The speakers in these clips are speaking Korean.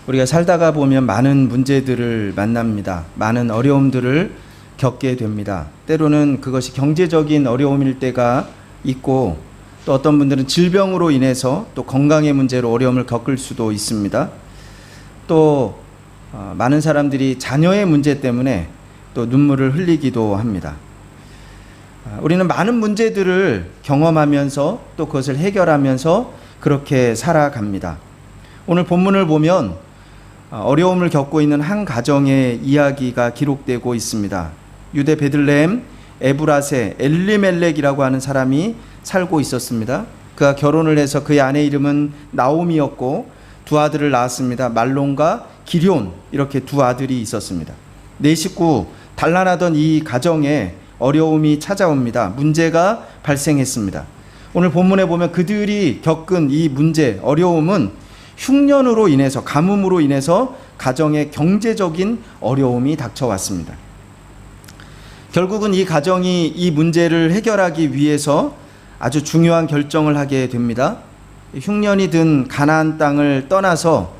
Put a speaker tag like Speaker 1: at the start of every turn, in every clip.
Speaker 1: 우리가 살다가 보면 많은 문제들을 만납니다. 많은 어려움들을 겪게 됩니다. 때로는 그것이 경제적인 어려움일 때가 있고, 또 어떤 분들은 질병으로 인해서 또 건강의 문제로 어려움을 겪을 수도 있습니다. 또 많은 사람들이 자녀의 문제 때문에 또 눈물을 흘리기도 합니다. 우리는 많은 문제들을 경험하면서 또 그것을 해결하면서 그렇게 살아갑니다. 오늘 본문을 보면 어려움을 겪고 있는 한 가정의 이야기가 기록되고 있습니다. 유대 베들레헴 에브라세 엘리멜렉이라고 하는 사람이 살고 있었습니다. 그가 결혼을 해서 그의 아내 이름은 나오미였고 두 아들을 낳았습니다. 말론과 기럧, 이렇게 두 아들이 있었습니다. 네 식구 단란하던 이 가정에 어려움이 찾아옵니다. 문제가 발생했습니다. 오늘 본문에 보면 그들이 겪은 이 문제, 어려움은 흉년으로 인해서, 가뭄으로 인해서 가정에 경제적인 어려움이 닥쳐왔습니다. 결국은 이 가정이 이 문제를 해결하기 위해서 아주 중요한 결정을 하게 됩니다. 흉년이 든 가나안 땅을 떠나서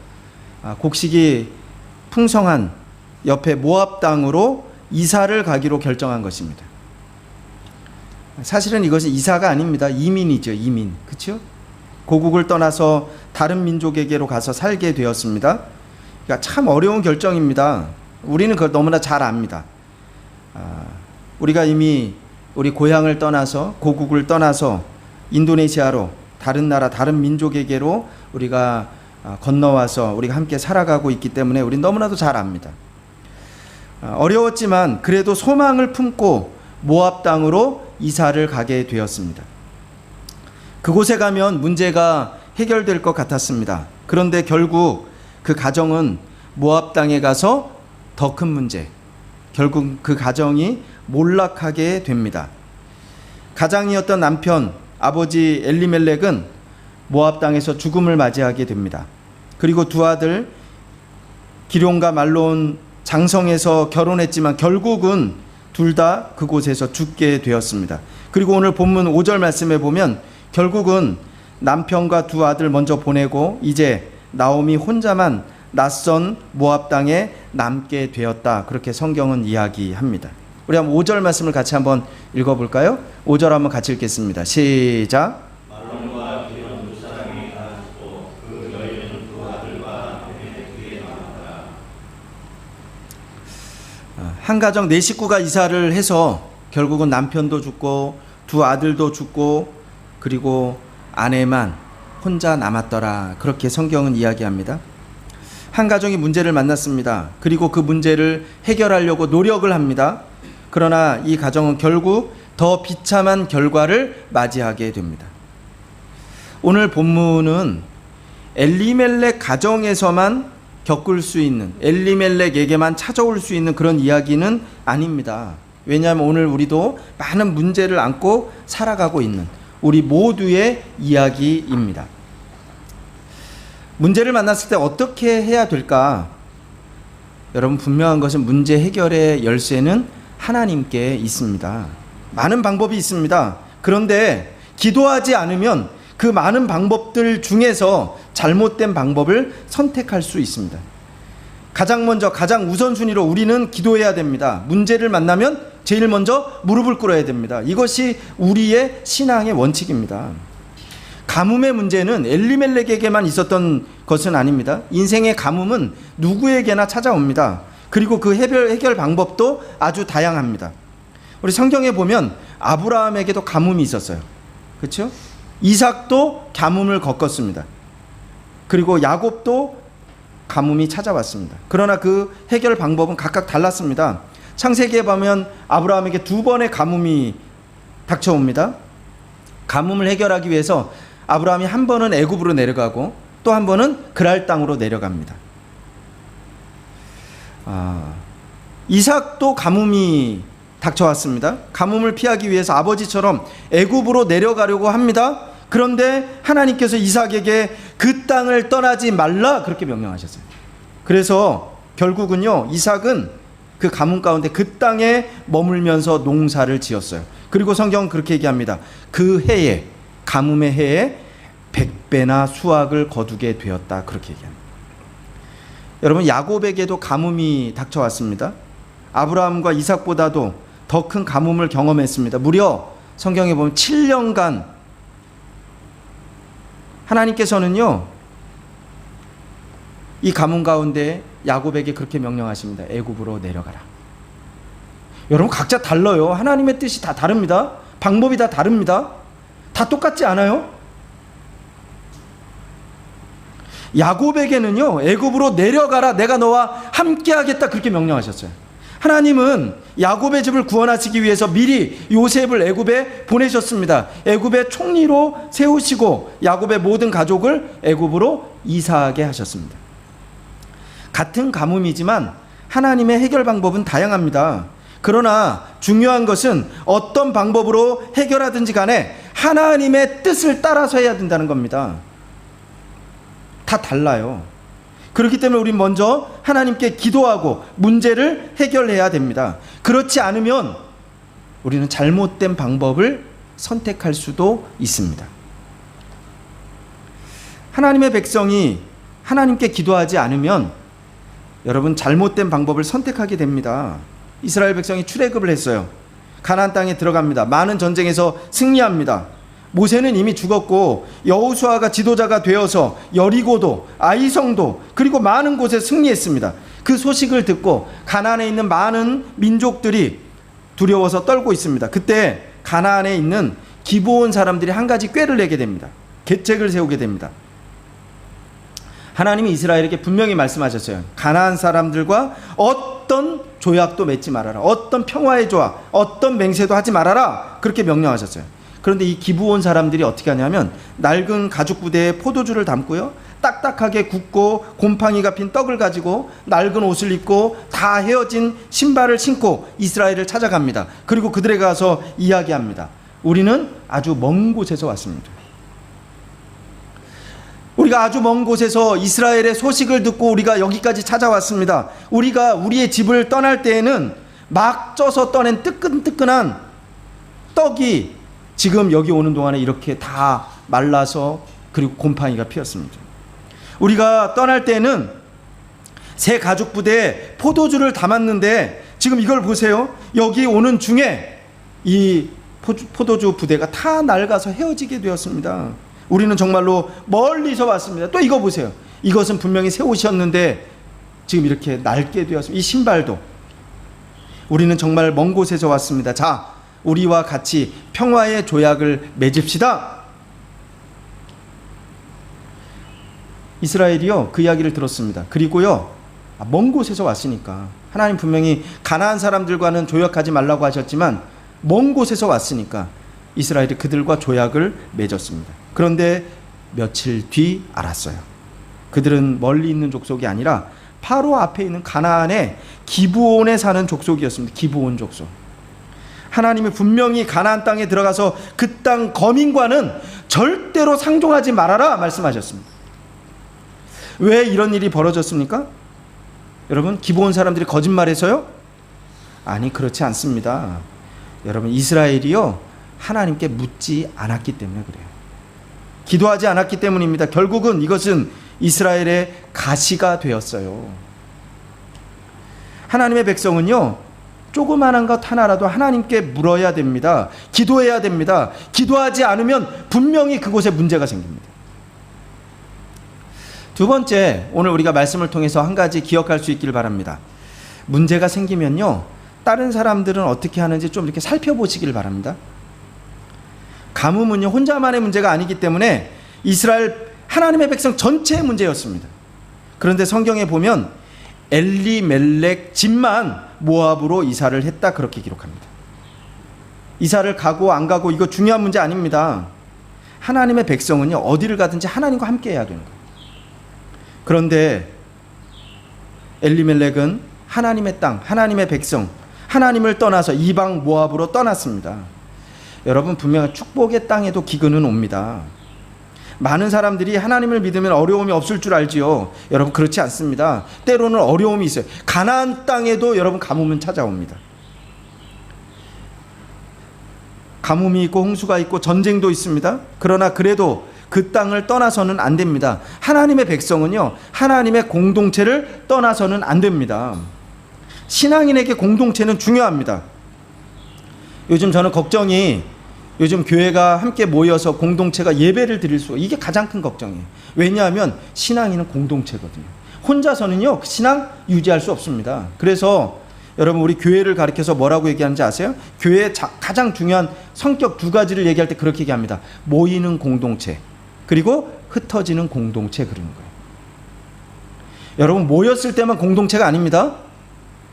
Speaker 1: 곡식이 풍성한 옆에 모압 땅으로 이사를 가기로 결정한 것입니다. 사실은 이것이 이사가 아닙니다. 이민이죠, 이민. 그렇죠? 고국을 떠나서 다른 민족에게로 가서 살게 되었습니다. 그러니까 참 어려운 결정입니다. 우리는 그걸 너무나 잘 압니다. 우리가 이미 우리 고향을 떠나서, 고국을 떠나서 인도네시아로, 다른 나라, 다른 민족에게로 우리가 건너와서 우리가 함께 살아가고 있기 때문에 우리는 너무나도 잘 압니다. 어려웠지만 그래도 소망을 품고 모압 땅으로 이사를 가게 되었습니다. 그곳에 가면 문제가 해결될 것 같았습니다. 그런데 결국 그 가정은 모압 땅에 가서 더 큰 문제, 결국 그 가정이 몰락하게 됩니다. 가장이었던 남편, 아버지 엘리멜렉은 모압 땅에서 죽음을 맞이하게 됩니다. 그리고 두 아들 기럧과 말론 장성에서 결혼했지만 결국은 둘 다 그곳에서 죽게 되었습니다. 그리고 오늘 본문 5절 말씀에 보면 결국은 남편과 두 아들 먼저 보내고 이제 나오미 혼자만 낯선 모압 땅에 남게 되었다. 그렇게 성경은 이야기합니다. 우리 한번 5절 말씀을 같이 한번 읽어볼까요? 5절 한번 같이 읽겠습니다. 시작.
Speaker 2: 말론과 기럧 두 사람이 다 죽고 그 여인은 두 아들과 아내의 뒤에 남았다.
Speaker 1: 한 가정 네 식구가 이사를 해서 결국은 남편도 죽고 두 아들도 죽고 그리고 아내만 혼자 남았더라. 그렇게 성경은 이야기합니다. 한 가정이 문제를 만났습니다. 그리고 그 문제를 해결하려고 노력을 합니다. 그러나 이 가정은 결국 더 비참한 결과를 맞이하게 됩니다. 오늘 본문은 엘리멜렉 가정에서만 겪을 수 있는, 엘리멜렉에게만 찾아올 수 있는 그런 이야기는 아닙니다. 왜냐하면 오늘 우리도 많은 문제를 안고 살아가고 있는 우리 모두의 이야기입니다. 문제를 만났을 때 어떻게 해야 될까? 여러분, 분명한 것은 문제 해결의 열쇠는 하나님께 있습니다. 많은 방법이 있습니다. 그런데 기도하지 않으면 그 많은 방법들 중에서 잘못된 방법을 선택할 수 있습니다. 가장 먼저, 가장 우선순위로 우리는 기도해야 됩니다. 문제를 만나면 제일 먼저 무릎을 꿇어야 됩니다. 이것이 우리의 신앙의 원칙입니다. 가뭄의 문제는 엘리멜렉에게만 있었던 것은 아닙니다. 인생의 가뭄은 누구에게나 찾아옵니다. 그리고 그 해결 방법도 아주 다양합니다. 우리 성경에 보면 아브라함에게도 가뭄이 있었어요. 그렇죠? 이삭도 가뭄을 겪었습니다. 그리고 야곱도 가뭄이 찾아왔습니다. 그러나 그 해결 방법은 각각 달랐습니다. 창세기에 보면 아브라함에게 두 번의 가뭄이 닥쳐옵니다. 가뭄을 해결하기 위해서 아브라함이 한 번은 애굽으로 내려가고 또 한 번은 그랄 땅으로 내려갑니다. 이삭도 가뭄이 닥쳐왔습니다. 가뭄을 피하기 위해서 아버지처럼 애굽으로 내려가려고 합니다. 그런데 하나님께서 이삭에게 그 땅을 떠나지 말라 그렇게 명령하셨어요. 그래서 결국은요, 이삭은 그 가뭄 가운데 그 땅에 머물면서 농사를 지었어요. 그리고 성경은 그렇게 얘기합니다. 그 해에, 가뭄의 해에 100배나 수확을 거두게 되었다. 그렇게 얘기합니다. 여러분, 야곱에게도 가뭄이 닥쳐왔습니다. 아브라함과 이삭보다도 더 큰 가뭄을 경험했습니다. 무려 성경에 보면 7년간 하나님께서는요, 이 가뭄 가운데 야곱에게 그렇게 명령하십니다. 애굽으로 내려가라. 여러분, 각자 달라요. 하나님의 뜻이 다 다릅니다. 방법이 다 다릅니다. 다 똑같지 않아요? 야곱에게는요, 애굽으로 내려가라, 내가 너와 함께 하겠다, 그렇게 명령하셨어요. 하나님은 야곱의 집을 구원하시기 위해서 미리 요셉을 애굽에 보내셨습니다. 애굽의 총리로 세우시고 야곱의 모든 가족을 애굽으로 이사하게 하셨습니다. 같은 가뭄이지만 하나님의 해결 방법은 다양합니다. 그러나 중요한 것은 어떤 방법으로 해결하든지 간에 하나님의 뜻을 따라서 해야 된다는 겁니다. 다 달라요. 그렇기 때문에 우린 먼저 하나님께 기도하고 문제를 해결해야 됩니다. 그렇지 않으면 우리는 잘못된 방법을 선택할 수도 있습니다. 하나님의 백성이 하나님께 기도하지 않으면 여러분, 잘못된 방법을 선택하게 됩니다. 이스라엘 백성이 출애굽을 했어요. 가나안 땅에 들어갑니다. 많은 전쟁에서 승리합니다. 모세는 이미 죽었고 여호수아가 지도자가 되어서 여리고도, 아이성도, 그리고 많은 곳에 승리했습니다. 그 소식을 듣고 가나안에 있는 많은 민족들이 두려워서 떨고 있습니다. 그때 가나안에 있는 기브온 사람들이 한 가지 꾀를 내게 됩니다. 계책을 세우게 됩니다. 하나님이 이스라엘에게 분명히 말씀하셨어요. 가나안 사람들과 어떤 조약도 맺지 말아라. 어떤 평화의 조약, 어떤 맹세도 하지 말아라. 그렇게 명령하셨어요. 그런데 이 기브온 사람들이 어떻게 하냐면 낡은 가죽 부대에 포도주를 담고요, 딱딱하게 굽고 곰팡이가 핀 떡을 가지고 낡은 옷을 입고 다 헤어진 신발을 신고 이스라엘을 찾아갑니다. 그리고 그들에게 가서 이야기합니다. 우리는 아주 먼 곳에서 왔습니다. 우리가 아주 먼 곳에서 이스라엘의 소식을 듣고 우리가 여기까지 찾아왔습니다. 우리가 우리의 집을 떠날 때에는 막 쪄서 떠낸 뜨끈뜨끈한 떡이 지금 여기 오는 동안에 이렇게 다 말라서 그리고 곰팡이가 피었습니다. 우리가 떠날 때는 새 가죽 부대에 포도주를 담았는데 지금 이걸 보세요. 여기 오는 중에 이 포도주 부대가 다 낡아서 헤어지게 되었습니다. 우리는 정말로 멀리서 왔습니다. 또 이거 보세요. 이것은 분명히 새 옷이었는데 지금 이렇게 낡게 되었습니다. 이 신발도. 우리는 정말 먼 곳에서 왔습니다. 자, 우리와 같이 평화의 조약을 맺읍시다. 이스라엘이요, 그 이야기를 들었습니다. 그리고요, 먼 곳에서 왔으니까 하나님 분명히 가나안 사람들과는 조약하지 말라고 하셨지만 먼 곳에서 왔으니까 이스라엘이 그들과 조약을 맺었습니다. 그런데 며칠 뒤 알았어요. 그들은 멀리 있는 족속이 아니라 바로 앞에 있는 가나안의 기브온에 사는 족속이었습니다. 기브온 족속. 하나님이 분명히 가나안 땅에 들어가서 그 땅 거민과는 절대로 상종하지 말아라 말씀하셨습니다. 왜 이런 일이 벌어졌습니까? 여러분, 기브온 사람들이 거짓말해서요? 아니, 그렇지 않습니다. 여러분, 이스라엘이요, 하나님께 묻지 않았기 때문에 그래요. 기도하지 않았기 때문입니다. 결국은 이것은 이스라엘의 가시가 되었어요. 하나님의 백성은요, 조그마한 것 하나라도 하나님께 물어야 됩니다. 기도해야 됩니다. 기도하지 않으면 분명히 그곳에 문제가 생깁니다. 두 번째, 오늘 우리가 말씀을 통해서 한 가지 기억할 수 있기를 바랍니다. 문제가 생기면요, 다른 사람들은 어떻게 하는지 좀 이렇게 살펴보시길 바랍니다. 가뭄은요, 혼자만의 문제가 아니기 때문에 이스라엘 하나님의 백성 전체의 문제였습니다. 그런데 성경에 보면 엘리멜렉 집만 모압으로 이사를 했다, 그렇게 기록합니다. 이사를 가고 안 가고 이거 중요한 문제 아닙니다. 하나님의 백성은요, 어디를 가든지 하나님과 함께 해야 되는 거예요. 그런데 엘리멜렉은 하나님의 땅, 하나님의 백성, 하나님을 떠나서 이방 모압으로 떠났습니다. 여러분, 분명히 축복의 땅에도 기근은 옵니다. 많은 사람들이 하나님을 믿으면 어려움이 없을 줄 알지요. 여러분, 그렇지 않습니다. 때로는 어려움이 있어요. 가나안 땅에도 여러분 가뭄은 찾아옵니다. 가뭄이 있고 홍수가 있고 전쟁도 있습니다. 그러나 그래도 그 땅을 떠나서는 안 됩니다. 하나님의 백성은요, 하나님의 공동체를 떠나서는 안 됩니다. 신앙인에게 공동체는 중요합니다. 요즘 저는 걱정이, 요즘 교회가 함께 모여서 공동체가 예배를 드릴 수, 이게 가장 큰 걱정이에요. 왜냐하면 신앙인은 공동체거든요. 혼자서는요, 신앙 유지할 수 없습니다. 그래서 여러분, 우리 교회를 가리켜서 뭐라고 얘기하는지 아세요? 교회의 가장 중요한 성격 두 가지를 얘기할 때 그렇게 얘기합니다. 모이는 공동체, 그리고 흩어지는 공동체, 그러는 거예요. 여러분, 모였을 때만 공동체가 아닙니다.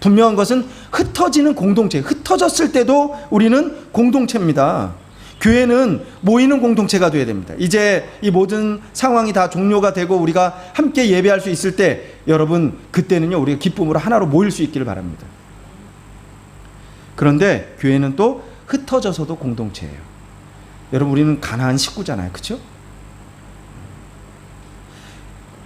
Speaker 1: 분명한 것은 흩어지는 공동체, 흩어졌을 때도 우리는 공동체입니다. 교회는 모이는 공동체가 되어야 됩니다. 이제 이 모든 상황이 다 종료가 되고 우리가 함께 예배할 수 있을 때, 여러분, 그때는요, 우리가 기쁨으로 하나로 모일 수 있기를 바랍니다. 그런데 교회는 또 흩어져서도 공동체예요. 여러분, 우리는 가난한 식구잖아요. 그렇죠?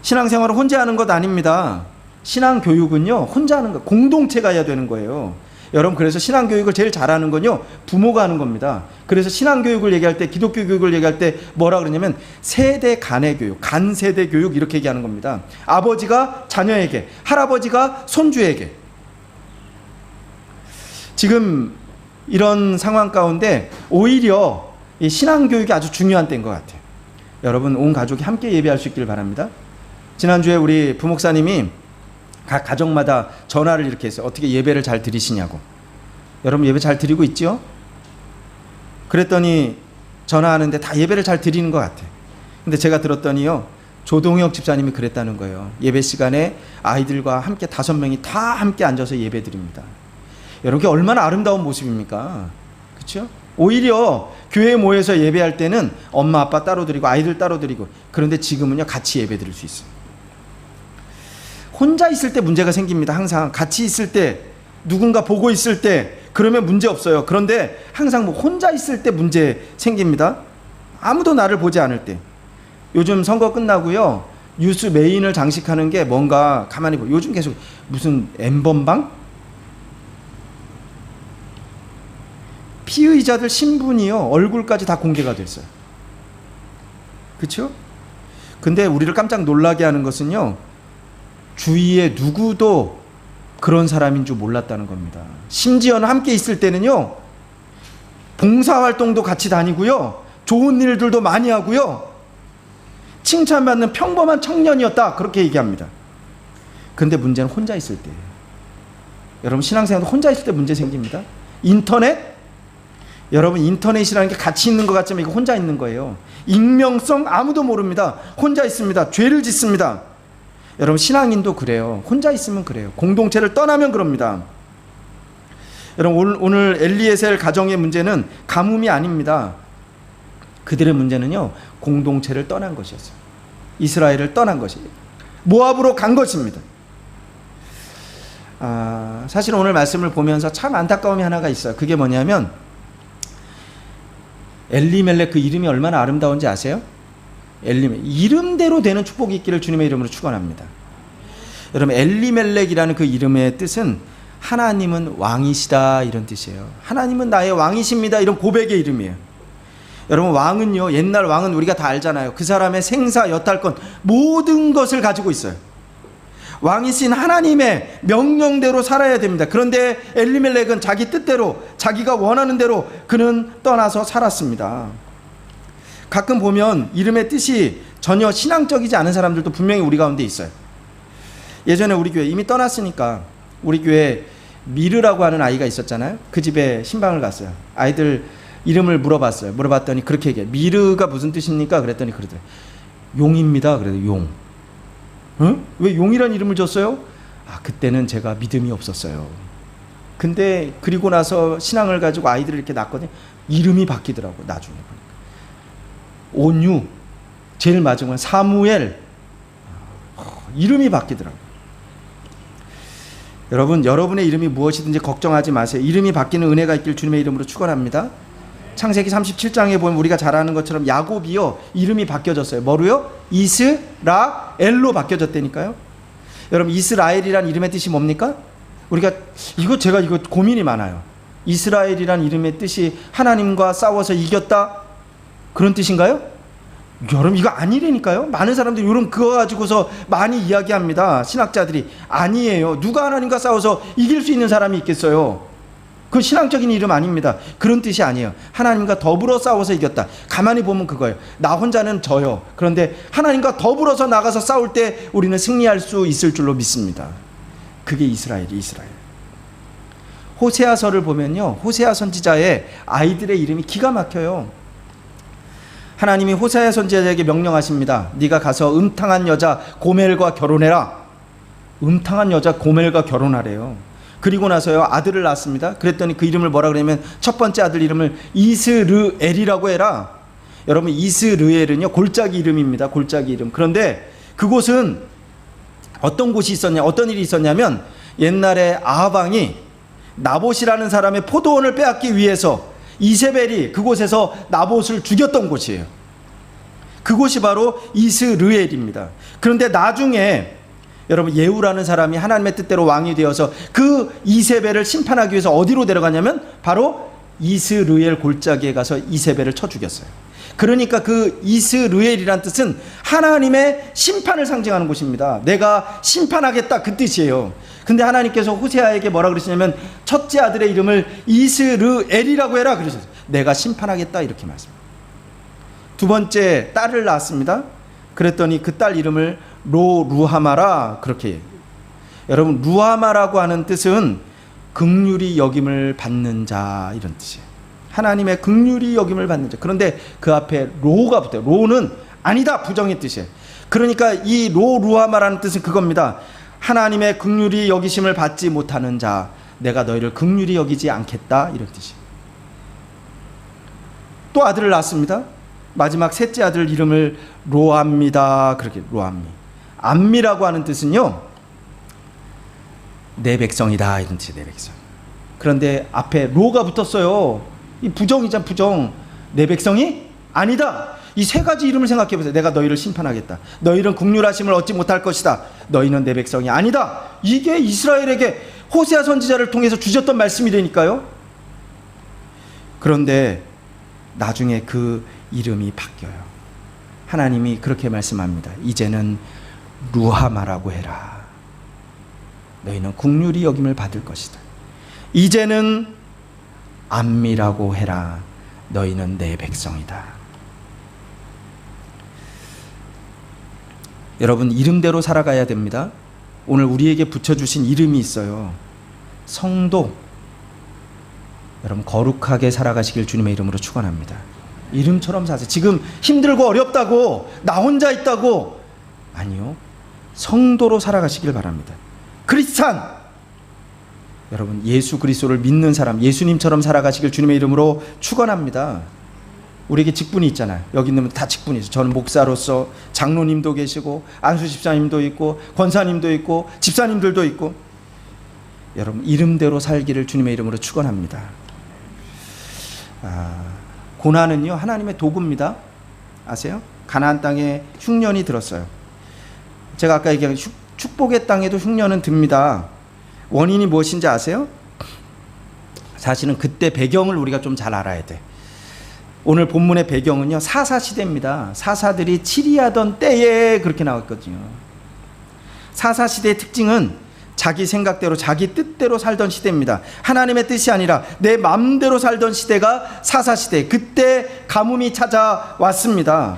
Speaker 1: 신앙생활을 혼자 하는 것 아닙니다. 신앙교육은요, 혼자 하는 거, 공동체가 해야 되는 거예요. 여러분, 그래서 신앙교육을 제일 잘하는 건요, 부모가 하는 겁니다. 그래서 신앙교육을 얘기할 때, 기독교 교육을 얘기할 때 뭐라 그러냐면 세대 간의 교육, 간세대 교육, 이렇게 얘기하는 겁니다. 아버지가 자녀에게, 할아버지가 손주에게. 지금 이런 상황 가운데 오히려 이 신앙교육이 아주 중요한 때인 것 같아요. 여러분, 온 가족이 함께 예배할 수 있기를 바랍니다. 지난주에 우리 부목사님이 각 가정마다 전화를 이렇게 했어요. 어떻게 예배를 잘 드리시냐고. 여러분, 예배 잘 드리고 있죠? 그랬더니 전화하는데 다 예배를 잘 드리는 것 같아요. 근데 제가 들었더니요, 조동혁 집사님이 그랬다는 거예요. 예배 시간에 아이들과 함께 5명이 다 함께 앉아서 예배 드립니다. 여러분, 그게 얼마나 아름다운 모습입니까? 그렇죠? 오히려 교회에 모여서 예배할 때는 엄마 아빠 따로 드리고 아이들 따로 드리고, 그런데 지금은요, 같이 예배 드릴 수 있어요. 혼자 있을 때 문제가 생깁니다. 항상 같이 있을 때, 누군가 보고 있을 때 그러면 문제 없어요. 그런데 항상 뭐 혼자 있을 때 문제 생깁니다. 아무도 나를 보지 않을 때. 요즘 선거 끝나고요, 뉴스 메인을 장식하는 게 뭔가 가만히 보고, 요즘 계속 무슨 N번방? 피의자들 신분이요, 얼굴까지 다 공개가 됐어요. 그렇죠? 근데 우리를 깜짝 놀라게 하는 것은요, 주위에 누구도 그런 사람인 줄 몰랐다는 겁니다. 심지어는 함께 있을 때는요, 봉사활동도 같이 다니고요, 좋은 일들도 많이 하고요, 칭찬받는 평범한 청년이었다, 그렇게 얘기합니다. 근데 문제는 혼자 있을 때예요. 여러분, 신앙생활도 혼자 있을 때 문제 생깁니다. 인터넷? 여러분, 인터넷이라는 게 같이 있는 것 같지만 이거 혼자 있는 거예요. 익명성 아무도 모릅니다. 혼자 있습니다. 죄를 짓습니다. 여러분, 신앙인도 그래요. 혼자 있으면 그래요. 공동체를 떠나면 그럽니다. 여러분, 오늘 엘리에셀 가정의 문제는 가뭄이 아닙니다. 그들의 문제는요, 공동체를 떠난 것이었어요. 이스라엘을 떠난 것이에요. 모압으로 간 것입니다. 사실 오늘 말씀을 보면서 참 안타까움이 하나가 있어요. 그게 뭐냐면, 엘리멜렉, 그 이름이 얼마나 아름다운지 아세요? 엘리멜렉, 이름대로 되는 축복이 있기를 주님의 이름으로 축원합니다. 여러분, 엘리멜렉이라는 그 이름의 뜻은 하나님은 왕이시다, 이런 뜻이에요. 하나님은 나의 왕이십니다, 이런 고백의 이름이에요. 여러분, 왕은요, 옛날 왕은 우리가 다 알잖아요. 그 사람의 생사, 여탈권, 모든 것을 가지고 있어요. 왕이신 하나님의 명령대로 살아야 됩니다. 그런데 엘리멜렉은 자기 뜻대로, 자기가 원하는 대로 그는 떠나서 살았습니다. 가끔 보면 이름의 뜻이 전혀 신앙적이지 않은 사람들도 분명히 우리 가운데 있어요. 예전에 우리 교회, 이미 떠났으니까 우리 교회 미르라고 하는 아이가 있었잖아요. 그 집에 신방을 갔어요. 아이들 이름을 물어봤어요. 물어봤더니 그렇게 얘기해요. 미르가 무슨 뜻입니까? 그랬더니 그러더래요. 용입니다. 그래도 용. 응? 왜 용이란 이름을 줬어요? 그때는 제가 믿음이 없었어요. 근데 그리고 나서 신앙을 가지고 아이들을 이렇게 낳거든요. 이름이 바뀌더라고, 나중에 보니까. 온유, 제일 마지막은 사무엘. 이름이 바뀌더라고. 여러분, 여러분의 이름이 무엇이든지 걱정하지 마세요. 이름이 바뀌는 은혜가 있길 주님의 이름으로 축원합니다. 창세기 37장에 보면 우리가 잘 아는 것처럼 야곱이요, 이름이 바뀌어졌어요. 뭐로요? 이스라엘로 바뀌어졌다니까요. 여러분, 이스라엘이란 이름의 뜻이 뭡니까? 제가 이거 고민이 많아요. 이스라엘이란 이름의 뜻이 하나님과 싸워서 이겼다, 그런 뜻인가요? 여러분 이거 아니라니까요. 많은 사람들이 이런 그거 가지고서 많이 이야기합니다. 신학자들이 아니에요. 누가 하나님과 싸워서 이길 수 있는 사람이 있겠어요? 그 신앙적인 이름 아닙니다. 그런 뜻이 아니에요. 하나님과 더불어 싸워서 이겼다. 가만히 보면 그거예요. 나 혼자는 져요. 그런데 하나님과 더불어서 나가서 싸울 때 우리는 승리할 수 있을 줄로 믿습니다. 그게 이스라엘. 호세아서를 보면요, 호세아 선지자의 아이들의 이름이 기가 막혀요. 하나님이 호세아 선지자에게 명령하십니다. 네가 가서 음탕한 여자 고멜과 결혼해라. 음탕한 여자 고멜과 결혼하래요. 그리고 나서요, 아들을 낳았습니다. 그랬더니 그 이름을 뭐라 그러냐면 첫 번째 아들 이름을 이스르엘이라고 해라. 여러분, 이스르엘은요 골짜기 이름입니다. 골짜기 이름. 그런데 그곳은 어떤 곳이 있었냐, 어떤 일이 있었냐면 옛날에 아합 왕이 나봇이라는 사람의 포도원을 빼앗기 위해서 이세벨이 그곳에서 나봇을 죽였던 곳이에요. 그곳이 바로 이스르엘입니다. 그런데 나중에 여러분, 예후라는 사람이 하나님의 뜻대로 왕이 되어서 그 이세벨을 심판하기 위해서 어디로 데려가냐면 바로 이스르엘 골짜기에 가서 이세벨을 쳐 죽였어요. 그러니까 그 이스르엘이란 뜻은 하나님의 심판을 상징하는 곳입니다. 내가 심판하겠다, 그 뜻이에요. 근데 하나님께서 호세아에게 뭐라 그러시냐면 첫째 아들의 이름을 이스르엘이라고 해라 그러셨어요. 내가 심판하겠다, 이렇게 말씀합니다. 두 번째 딸을 낳았습니다. 그랬더니 그 딸 이름을 루하마라, 그렇게. 여러분, 루하마라고 하는 뜻은 긍휼히 여김을 받는 자, 이런 뜻이에요. 하나님의 긍휼히 여김을 받는 자. 그런데 그 앞에 로가 붙어요. 로는 아니다, 부정의 뜻이에요. 그러니까 이 루하마라는 뜻은 그겁니다. 하나님의 긍휼히 여기심을 받지 못하는 자, 내가 너희를 긍휼히 여기지 않겠다, 이런 뜻이에요. 또 아들을 낳았습니다. 마지막 셋째 아들 이름을 로암미다, 그렇게. 로암미. 암미라고 하는 뜻은요, 내 백성이다, 이런 뜻이에요. 내 백성. 그런데 앞에 로가 붙었어요. 이 부정이잖아, 부정. 내 백성이 아니다. 이 세 가지 이름을 생각해 보세요. 내가 너희를 심판하겠다. 너희는 긍휼하심을 얻지 못할 것이다. 너희는 내 백성이 아니다. 이게 이스라엘에게 호세아 선지자를 통해서 주셨던 말씀이라니까요. 그런데 나중에 그 이름이 바뀌어요. 하나님이 그렇게 말씀합니다. 이제는 루하마라고 해라. 너희는 긍휼히 여김을 받을 것이다. 이제는 암미라고 해라. 너희는 내 백성이다. 여러분, 이름대로 살아가야 됩니다. 오늘 우리에게 붙여주신 이름이 있어요. 성도. 여러분, 거룩하게 살아가시길 주님의 이름으로 축원합니다. 이름처럼 사세요. 지금 힘들고 어렵다고, 나 혼자 있다고, 아니요, 성도로 살아가시길 바랍니다. 크리스찬, 여러분, 예수 그리스도를 믿는 사람, 예수님처럼 살아가시길 주님의 이름으로 축원합니다. 우리에게 직분이 있잖아요. 여기 있는 분 다 직분이 있어요. 저는 목사로서 장로님도 계시고 안수 집사님도 있고 권사님도 있고 집사님들도 있고, 여러분, 이름대로 살기를 주님의 이름으로 축원합니다. 고난은요 하나님의 도구입니다. 아세요? 가나안 땅에 흉년이 들었어요. 제가 아까 얘기한 축복의 땅에도 흉년은 듭니다. 원인이 무엇인지 아세요? 사실은 그때 배경을 우리가 좀 잘 알아야 돼. 오늘 본문의 배경은요 사사시대입니다. 사사들이 치리하던 때에 그렇게 나왔거든요. 사사시대의 특징은 자기 생각대로 자기 뜻대로 살던 시대입니다. 하나님의 뜻이 아니라 내 마음대로 살던 시대가 사사시대. 그때 가뭄이 찾아왔습니다.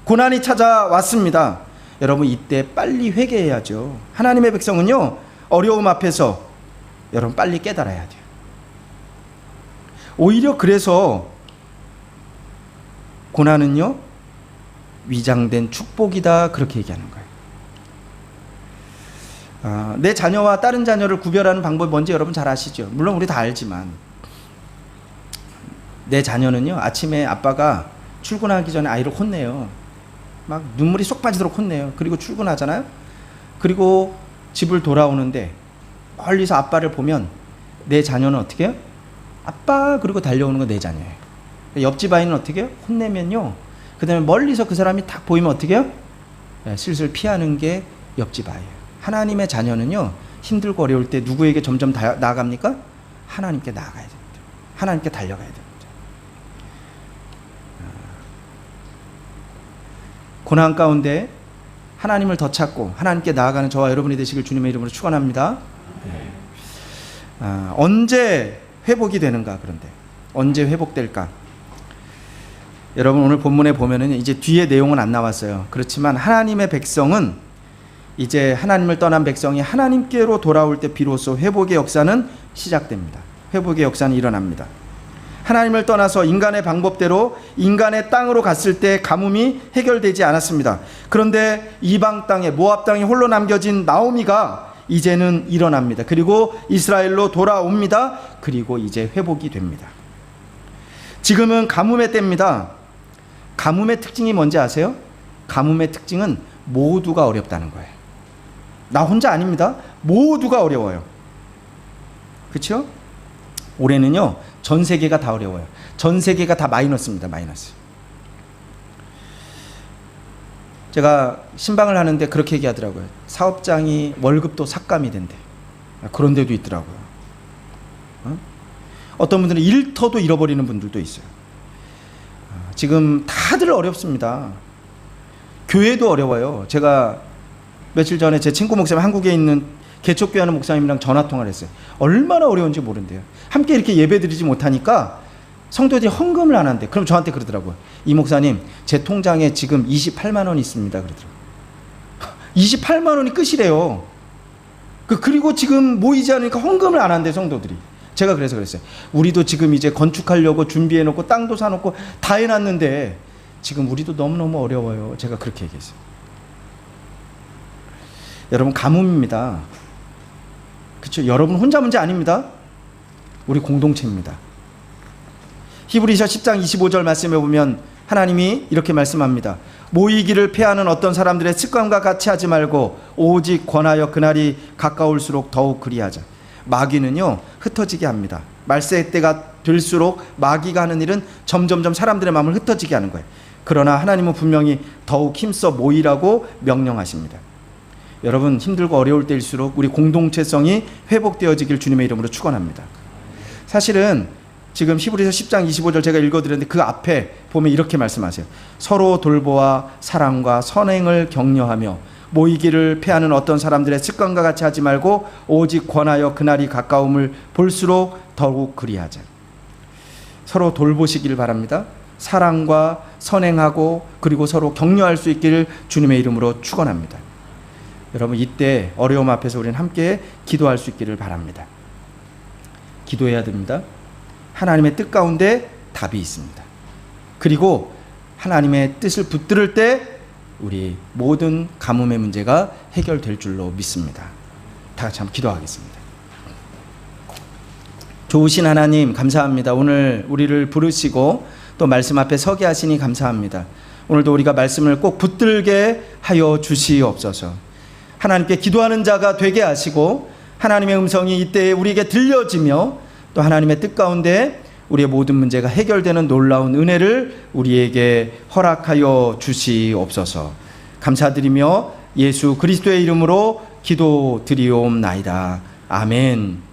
Speaker 1: 고난이 찾아왔습니다. 여러분, 이때 빨리 회개해야죠. 하나님의 백성은요 어려움 앞에서 여러분 빨리 깨달아야 돼요. 오히려 그래서 고난은요 위장된 축복이다, 그렇게 얘기하는 거예요. 내 자녀와 다른 자녀를 구별하는 방법이 뭔지 여러분 잘 아시죠? 물론 우리 다 알지만, 내 자녀는요 아침에 아빠가 출근하기 전에 아이를 혼내요. 막 눈물이 쏙 빠지도록 혼내요. 그리고 출근하잖아요. 그리고 집을 돌아오는데 멀리서 아빠를 보면 내 자녀는 어떻게 해요? 아빠, 그리고 달려오는 건 내 자녀예요. 옆집 아이는 어떻게 해요? 혼내면요, 그 다음에 멀리서 그 사람이 딱 보이면 어떻게 해요? 슬슬 피하는 게 옆집 아이예요. 하나님의 자녀는요 힘들고 어려울 때 누구에게 점점 나아갑니까? 하나님께 나아가야 됩니다. 하나님께 달려가야 됩니다. 고난 가운데 하나님을 더 찾고 하나님께 나아가는 저와 여러분이 되시길 주님의 이름으로 축원합니다. 언제 회복이 되는가? 그런데 언제 회복될까? 여러분 오늘 본문에 보면은 이제 뒤에 내용은 안 나왔어요. 그렇지만 하나님의 백성은 이제 하나님을 떠난 백성이 하나님께로 돌아올 때 비로소 회복의 역사는 시작됩니다. 회복의 역사는 일어납니다. 하나님을 떠나서 인간의 방법대로 인간의 땅으로 갔을 때 가뭄이 해결되지 않았습니다. 그런데 이방 땅에 모압 땅에 홀로 남겨진 나오미가 이제는 일어납니다. 그리고 이스라엘로 돌아옵니다. 그리고 이제 회복이 됩니다. 지금은 가뭄의 때입니다. 가뭄의 특징이 뭔지 아세요? 가뭄의 특징은 모두가 어렵다는 거예요. 나 혼자 아닙니다. 모두가 어려워요. 그렇죠? 올해는요 전 세계가 다 어려워요. 전 세계가 다 마이너스입니다. 마이너스. 제가 신방을 하는데 그렇게 얘기하더라고요. 사업장이 월급도 삭감이 된대. 그런 데도 있더라고요. 어떤 분들은 일터도 잃어버리는 분들도 있어요. 지금 다들 어렵습니다. 교회도 어려워요. 제가 며칠 전에 제 친구 목사님 한국에 있는 개척교회 하는 목사님이랑 전화통화를 했어요. 얼마나 어려운지 모른대요. 함께 이렇게 예배드리지 못하니까 성도들이 헌금을 안 한대. 그럼 저한테 그러더라고요. 이 목사님 제 통장에 지금 28만 원 있습니다. 그러더라고요. 28만 원이 끝이래요. 그리고 지금 모이지 않으니까 헌금을 안 한대 성도들이. 제가 그래서 그랬어요. 우리도 지금 이제 건축하려고 준비해놓고 땅도 사놓고 다 해놨는데 지금 우리도 너무너무 어려워요. 제가 그렇게 얘기했어요. 여러분 가뭄입니다. 그렇죠? 여러분 혼자 문제 아닙니다. 우리 공동체입니다. 히브리서 10장 25절 말씀에 보면 하나님이 이렇게 말씀합니다. 모이기를 패하는 어떤 사람들의 습관과 같이 하지 말고 오직 권하여 그날이 가까울수록 더욱 그리하자. 마귀는요 흩어지게 합니다. 말세 때가 될수록 마귀가 하는 일은 점점점 사람들의 마음을 흩어지게 하는 거예요. 그러나 하나님은 분명히 더욱 힘써 모이라고 명령하십니다. 여러분 힘들고 어려울 때일수록 우리 공동체성이 회복되어지길 주님의 이름으로 축원합니다. 사실은 지금 히브리서 10장 25절 제가 읽어드렸는데 그 앞에 보면 이렇게 말씀하세요. 서로 돌보아 사랑과 선행을 격려하며 모이기를 패하는 어떤 사람들의 습관과 같이 하지 말고 오직 권하여 그날이 가까움을 볼수록 더욱 그리하자. 서로 돌보시기를 바랍니다. 사랑과 선행하고 그리고 서로 격려할 수 있기를 주님의 이름으로 축원합니다. 여러분 이때 어려움 앞에서 우리는 함께 기도할 수 있기를 바랍니다. 기도해야 됩니다. 하나님의 뜻 가운데 답이 있습니다. 그리고 하나님의 뜻을 붙들을 때 우리 모든 가뭄의 문제가 해결될 줄로 믿습니다. 다 같이 한번 기도하겠습니다. 좋으신 하나님 감사합니다. 오늘 우리를 부르시고 또 말씀 앞에 서게 하시니 감사합니다. 오늘도 우리가 말씀을 꼭 붙들게 하여 주시옵소서. 하나님께 기도하는 자가 되게 하시고 하나님의 음성이 이때에 우리에게 들려지며 또 하나님의 뜻 가운데 우리의 모든 문제가 해결되는 놀라운 은혜를 우리에게 허락하여 주시옵소서. 감사드리며 예수 그리스도의 이름으로 기도드리옵나이다. 아멘.